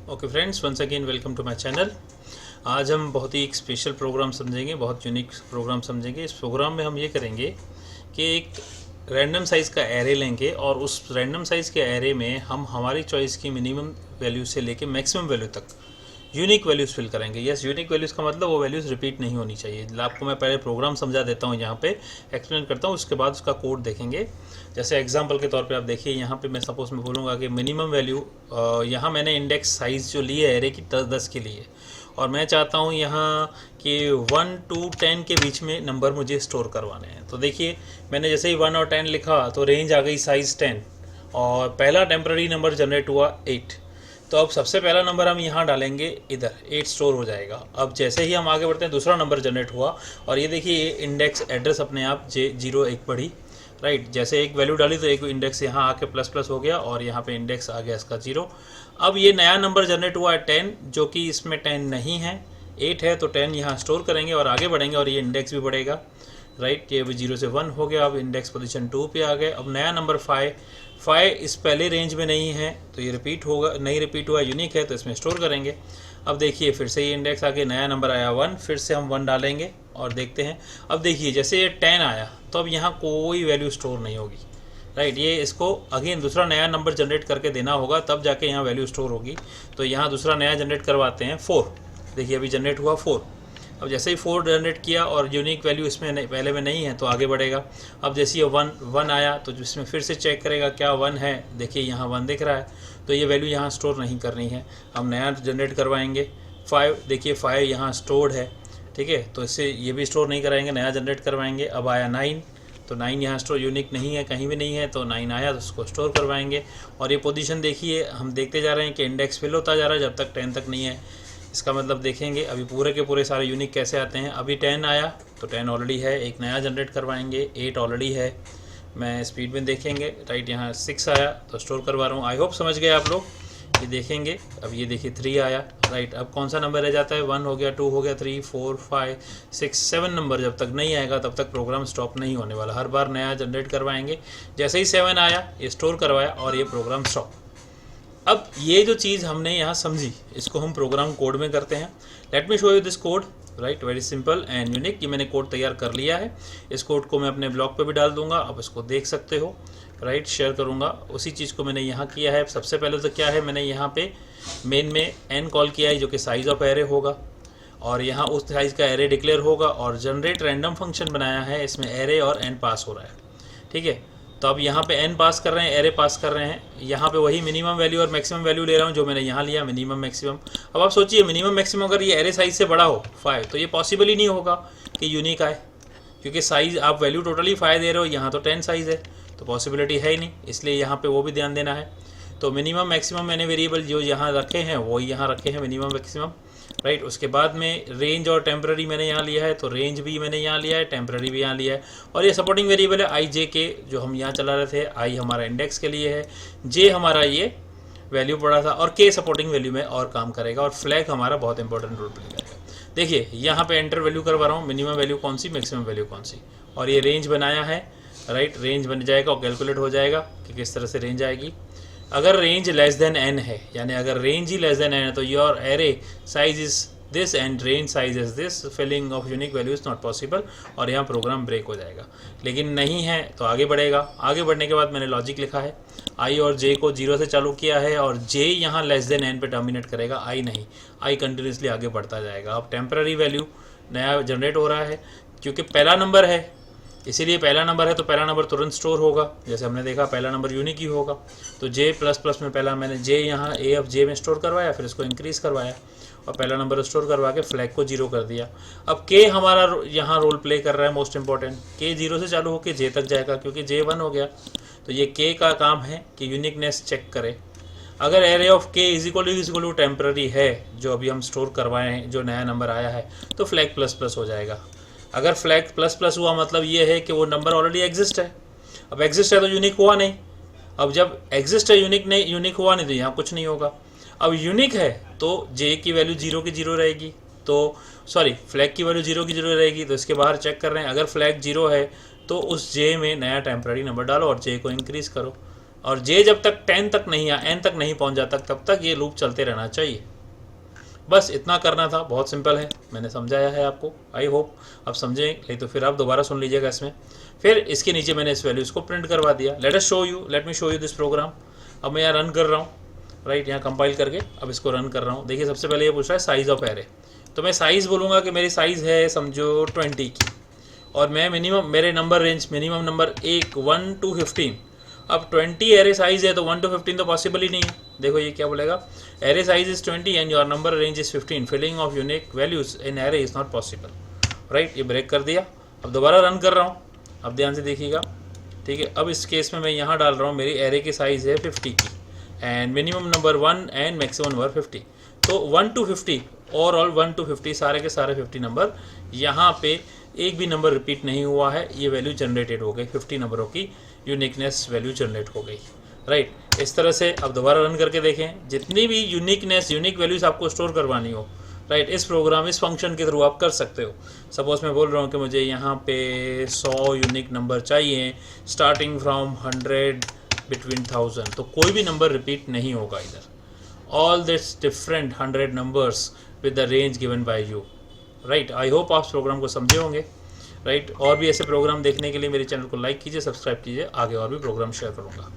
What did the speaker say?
Okay friends, once again welcome to my channel. आज हम बहुत ही एक स्पेशल प्रोग्राम समझेंगे, बहुत यूनिक प्रोग्राम समझेंगे। इस प्रोग्राम में हम ये करेंगे कि एक रैंडम साइज़ का एरे लेंगे और उस रैंडम साइज़ के एरे में हम हमारी चॉइस की मिनिमम वैल्यू से लेके मैक्सिमम वैल्यू तक यूनिक वैल्यूज़ फिल करेंगे। यस, यूनिक वैल्यूज़ का मतलब वो वैल्यूज़ रिपीट नहीं होनी चाहिए। आपको मैं पहले प्रोग्राम समझा देता हूँ, यहाँ पे एक्सप्लेन करता हूँ, उसके बाद उसका कोड देखेंगे। जैसे एग्जांपल के तौर पे आप देखिए, यहाँ पे मैं सपोज मैं बोलूँगा कि मिनिमम वैल्यू, यहाँ मैंने इंडेक्स साइज़ जो ली है एरे की 10 के लिए, और मैं चाहता हूँ यहाँ कि 1 to 10 के बीच में नंबर मुझे स्टोर करवाने हैं। तो देखिए, मैंने जैसे ही 1 और 10 लिखा तो रेंज आ गई साइज़ 10 और पहला टेम्प्रेरी नंबर जनरेट हुआ 8। तो अब सबसे पहला नंबर हम यहाँ डालेंगे, इधर 8 स्टोर हो जाएगा। अब जैसे ही हम आगे बढ़ते हैं दूसरा नंबर जनरेट हुआ और ये देखिए ये इंडेक्स एड्रेस अपने आप J0 एक बढ़ी, राइट। जैसे एक वैल्यू डाली तो एक इंडेक्स यहाँ आके प्लस प्लस हो गया और यहाँ पे इंडेक्स आ गया इसका 0। अब ये नया नंबर जनरेट हुआ है 10, जो कि इसमें 10 नहीं है, 8 है, तो 10 यहाँ स्टोर करेंगे और आगे बढ़ेंगे और ये इंडेक्स भी बढ़ेगा, राइट। ये अभी 0 से 1 हो गया, अब इंडेक्स पोजीशन 2 पे आ गए। अब नया नंबर 5 इस पहले रेंज में नहीं है तो ये रिपीट होगा, नहीं रिपीट हुआ, यूनिक है तो इसमें स्टोर करेंगे। अब देखिए फिर से ये इंडेक्स आगे, नया नंबर आया 1, फिर से हम 1 डालेंगे और देखते हैं। अब देखिए जैसे ये 10 आया तो अब यहाँ कोई वैल्यू स्टोर नहीं होगी, राइट। ये इसको अगेन दूसरा नया नंबर जनरेट करके देना होगा, तब जाके यहाँ वैल्यू स्टोर होगी। तो यहाँ दूसरा नया जनरेट करवाते हैं 4। देखिए अभी जनरेट हुआ 4। अब जैसे ही 4 जनरेट किया और यूनिक वैल्यू इसमें नहीं, पहले में नहीं है, तो आगे बढ़ेगा। अब जैसे ये 1 आया तो जिसमें फिर से चेक करेगा क्या 1 है, देखिए यहाँ 1 दिख रहा है, तो ये वैल्यू यहाँ स्टोर नहीं करनी है। हम नया जनरेट करवाएंगे 5, देखिए 5 यहाँ स्टोर्ड है, ठीक है, तो इससे ये भी स्टोर नहीं कराएंगे, नया जनरेट करवाएंगे। अब आया 9, तो 9 यहाँ स्टोर यूनिक नहीं है, कहीं भी नहीं है, तो 9 आया तो उसको स्टोर करवाएंगे। और ये पोजीशन देखिए, हम देखते जा रहे हैं कि इंडेक्स फिल होता जा रहा है जब तक 10 तक नहीं है। इसका मतलब देखेंगे अभी पूरे के पूरे सारे यूनिक कैसे आते हैं। अभी 10 आया तो 10 ऑलरेडी है, एक नया जनरेट करवाएंगे, 8 ऑलरेडी है, मैं स्पीड में देखेंगे, राइट। यहाँ 6 आया तो स्टोर करवा रहा हूँ। आई होप समझ गए आप लोग, ये देखेंगे। अब ये देखिए 3 आया, राइट। अब कौन सा नंबर रह जाता है, 1 हो गया, 2 हो गया, 3 4 5 6 7 नंबर जब तक नहीं आएगा तब तक प्रोग्राम स्टॉप नहीं होने वाला, हर बार नया जनरेट करवाएंगे। जैसे ही 7 आया ये स्टोर करवाया और ये प्रोग्राम स्टॉप। अब ये जो चीज़ हमने यहाँ समझी, इसको हम प्रोग्राम कोड में करते हैं। Late me show you this code, right, very simple and unique. ये मैंने कोड तैयार कर लिया है, इस कोड को मैं अपने ब्लॉग पे भी डाल दूंगा, आप इसको देख सकते हो, राइट, शेयर करूंगा। उसी चीज़ को मैंने यहाँ किया है। सबसे पहले तो क्या है, मैंने यहाँ पे मेन में n कॉल किया है जो कि साइज़ ऑफ एरे होगा, और यहाँ उस साइज़ का एरे डिक्लेयर होगा, और जनरेट रैंडम फंक्शन बनाया है, इसमें एरे और n पास हो रहा है, ठीक है। तो अब यहाँ पे n पास कर रहे हैं, एरे पास कर रहे हैं, यहाँ पे वही मिनिमम वैल्यू और मैक्सिमम वैल्यू ले रहा हूँ जो मैंने यहाँ लिया, मिनिमम मैक्सिमम। अब आप सोचिए मिनिमम मैक्सिमम अगर ये एरे साइज से बड़ा हो 5 तो ये पॉसिबल ही नहीं होगा कि यूनिक आए, क्योंकि साइज़ आप वैल्यू टोटली 5 दे रहे हो, यहाँ तो 10 साइज़ है, तो पॉसिबिलिटी है ही नहीं, इसलिए यहाँ पे वो भी ध्यान देना है। तो मिनिमम मैक्सिमम मैंने वेरिएबल जो यहाँ रखे हैं वही यहाँ रखे हैं, मिनिमम मैक्सिमम, राइट। उसके बाद में रेंज और टेम्प्रेरी मैंने यहाँ लिया है, तो रेंज भी मैंने यहाँ लिया है, टेम्प्रेरी भी यहाँ लिया है। और ये सपोर्टिंग वेरिएबल है आई जे के, जो हम यहाँ चला रहे थे। आई हमारा इंडेक्स के लिए है, जे हमारा ये वैल्यू पड़ा था, और के सपोर्टिंग वैल्यू में और काम करेगा, और फ्लैग हमारा बहुत इंपॉर्टेंट रोल प्ले करेगा। देखिए यहाँ पे एंटर वैल्यू करवा रहा हूँ, मिनिमम वैल्यू कौन सी, मैक्सिमम वैल्यू कौन सी, और ये रेंज बनाया है, राइट। रेंज बन जाएगा और कैलकुलेट हो जाएगा कि किस तरह से रेंज आएगी। अगर रेंज लेस देन n है, यानी अगर रेंज ही लेस देन n है, तो your array size is this and range size is this, filling of unique value is not possible, और यहाँ प्रोग्राम ब्रेक हो जाएगा। लेकिन नहीं है तो आगे बढ़ेगा। आगे बढ़ने के बाद मैंने लॉजिक लिखा है, आई और जे को 0 से चालू किया है, और जे यहाँ लेस देन n पे टर्मिनेट करेगा, आई नहीं, आई कंटिन्यूसली आगे बढ़ता जाएगा। अब टेम्प्रेरी वैल्यू नया जनरेट हो रहा है, क्योंकि पहला नंबर है इसीलिए पहला नंबर है तो पहला नंबर तुरंत स्टोर होगा, जैसे हमने देखा पहला नंबर यूनिक ही होगा। तो जे प्लस प्लस में पहला मैंने जे यहाँ ए ऑफ जे में स्टोर करवाया, फिर इसको इंक्रीज़ करवाया और पहला नंबर स्टोर करवा के फ्लैग को 0 कर दिया। अब के हमारा यहाँ रोल प्ले कर रहा है, मोस्ट इंपॉर्टेंट। के 0 से चालू होकर जे तक जाएगा, क्योंकि जे 1 हो गया, तो ये के का काम है कि यूनिकनेस चेक करे। अगर एरे ऑफ के इज इक्वल टू टेम्प्रेरी है, जो अभी हम स्टोर करवाए हैं, जो नया नंबर आया है, तो फ्लैग प्लस प्लस हो जाएगा। अगर फ्लैग प्लस प्लस हुआ मतलब ये है कि वो नंबर ऑलरेडी एग्जिस्ट है। अब एग्जिस्ट है तो यूनिक हुआ नहीं, अब जब एग्जिस्ट है यूनिक हुआ नहीं, तो यहाँ कुछ नहीं होगा। अब यूनिक है तो जे की वैल्यू 0 की 0 रहेगी, तो सॉरी फ्लैग की वैल्यू 0 की 0 रहेगी, तो इसके बाहर चेक कर रहे हैं। अगर फ्लैग 0 है तो उस जे में नया टेम्प्रेरी नंबर डालो और जे को इंक्रीज़ करो, और जे जब तक 10 तक नहीं या n तक नहीं पहुंच जाता तब तक ये लूप चलते रहना चाहिए। बस इतना करना था, बहुत सिंपल है, मैंने समझाया है आपको। आई होप आप समझें, नहीं तो फिर आप दोबारा सुन लीजिएगा इसमें। फिर इसके नीचे मैंने इस वैल्यूज़ को प्रिंट करवा दिया। Let me show you this program. अब मैं यहाँ रन कर रहा हूँ, राइट, यहाँ कंपाइल करके अब इसको रन कर रहा हूँ। देखिए सबसे पहले ये पूछ रहा है साइज़ ऑफ एरे, तो मैं साइज़ बोलूँगा कि मेरी साइज़ है समझो 20 की, और मैं मिनिमम, मेरे number range minimum number 1 to 15। अब 20 एरे साइज़ है तो 1 to 15 तो पॉसिबल ही नहीं है। देखो ये क्या बोलेगा, array size is 20 and your number range is 15, filling of unique values in array is not possible, right. ये ब्रेक कर दिया। अब दोबारा रन कर रहा हूँ, अब ध्यान से देखिएगा, ठीक है। अब इस केस में मैं यहाँ डाल रहा हूँ मेरी एरे की साइज़ है 50 की and minimum number 1 and maximum number 50। तो 1 to 50 ओवरऑल 1 to 50 सारे के सारे 50 नंबर, यहाँ पे एक भी नंबर रिपीट नहीं हुआ है। ये वैल्यू जनरेटेड हो गई, 50 नंबरों की यूनिकनेस वैल्यू जनरेट हो गई, राइट। इस तरह से अब दोबारा रन करके देखें, जितनी भी यूनिक वैल्यूज़ आपको स्टोर करवानी हो, राइट, इस प्रोग्राम, इस फंक्शन के थ्रू आप कर सकते हो। सपोज मैं बोल रहा हूँ कि मुझे यहाँ पे 100 यूनिक नंबर चाहिए स्टार्टिंग फ्रॉम 100 बिटवीन 1000, तो कोई भी नंबर रिपीट नहीं होगा इधर। All this different 100 numbers with the range given by you, right. I hope आप प्रोग्राम को समझे होंगे, राइट। और भी ऐसे प्रोग्राम देखने के लिए मेरे चैनल को लाइक कीजिए, सब्सक्राइब कीजिए, आगे और भी प्रोग्राम शेयर करूँगा।